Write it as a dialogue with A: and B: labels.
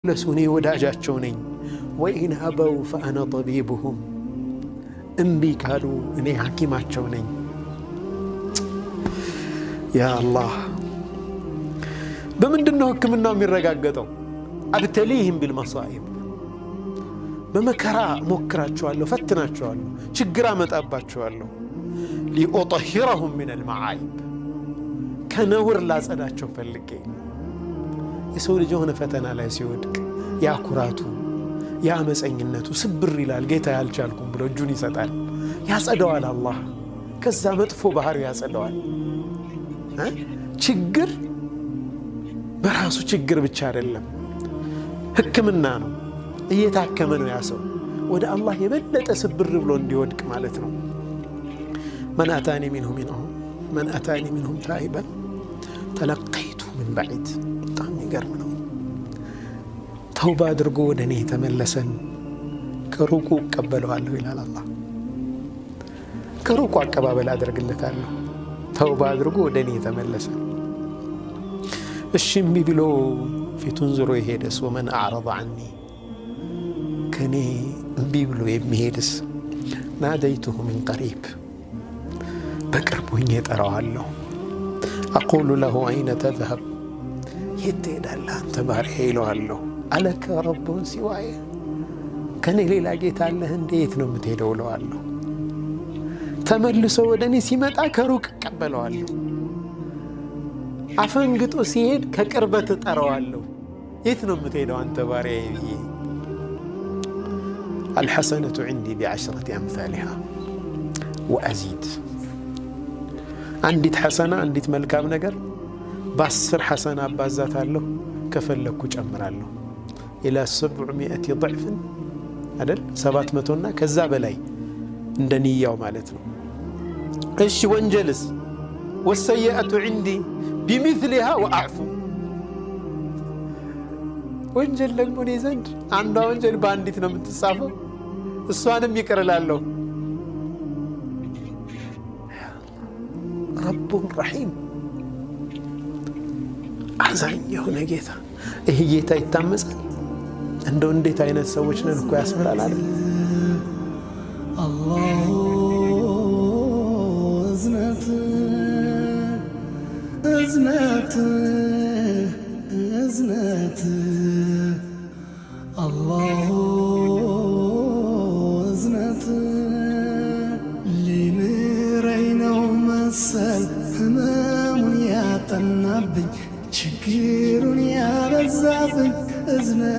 A: لسوني وداجاتشوني وإن أبوا فأنا طبيبهم أمبي قالوا إني حكيماتشوني يا الله بمندنو حكمنا ميرغاغطو أبتليهم بالمصائب بمكرا موكراچوالو فتناچوالو ችግር አመጣባቸዋለሁ لأطهرهم من المعايب ከነውር ላጸዳቸው ፈልጌ የሰው ልጅ ሆነ ፈተና ላይ ሲወድቅ ያ ኩራቱ ያ አመፀኝነቱ ስብር ይላል ጌታ ያልቻልኩም ብሎ እጁን ይሰጣል ያጸደዋል አላህ ከዛ መጥፎ ባህሪ ያጸደዋል ችግር በራሱ ችግር ብቻ አይደለም ህክምና ነው እየታከመ ነው ያ ሰው ወደ አላህ የበለጠ ስብር ብሎ እንዲወድቅ ማለት ነው من أتاني منهم تائبا تلقيت من بعيد طعم يقرمنه توبة درقو دني تملسا كروكو قبلوا له إلى الله كروكو أكبابل أدرق اللي تالله توبة درقو دني تملسا الشمي بلو في تنظروا يهيدس ومن أعرض عني كني بيبلو يمهيدس ناديته من قريب بقربوني يتراوالو أقول له أين تذهب يتيد الله أنت بارحي له الله ألك رب سواي كان لي لاقيت الله انديت ነው የምትሄደው له الله ተመልሶ ወደኔ ሲመጣ ከሩቅ ቀበለዋለሁ አፈንግጦ ሲሄድ ከቅርበት ጠራዋለሁ የት ነው የምትሄደው አንተ ባሪያዬ الحسنة عندي ب10 أمثالها وأزيد عندي حسنة عندي ملكام نجر ب10 حسنة بازات له كفلك وجمر له إلى 700 ضعف عدل 700 كذا بلاي عندني يوم مالتنا إيش وانجلس والسيئة عندي بمثلها وأعفو وانجل لك مني زند عنده وانجل بانديتنا متصافى السوانم يكر لالله رب رحيم أعزائي هنا جيتا إيه جيتا يتامسل عنده انديتا ينات سوچنا نكو ياسمر على العالم
B: الله أزنت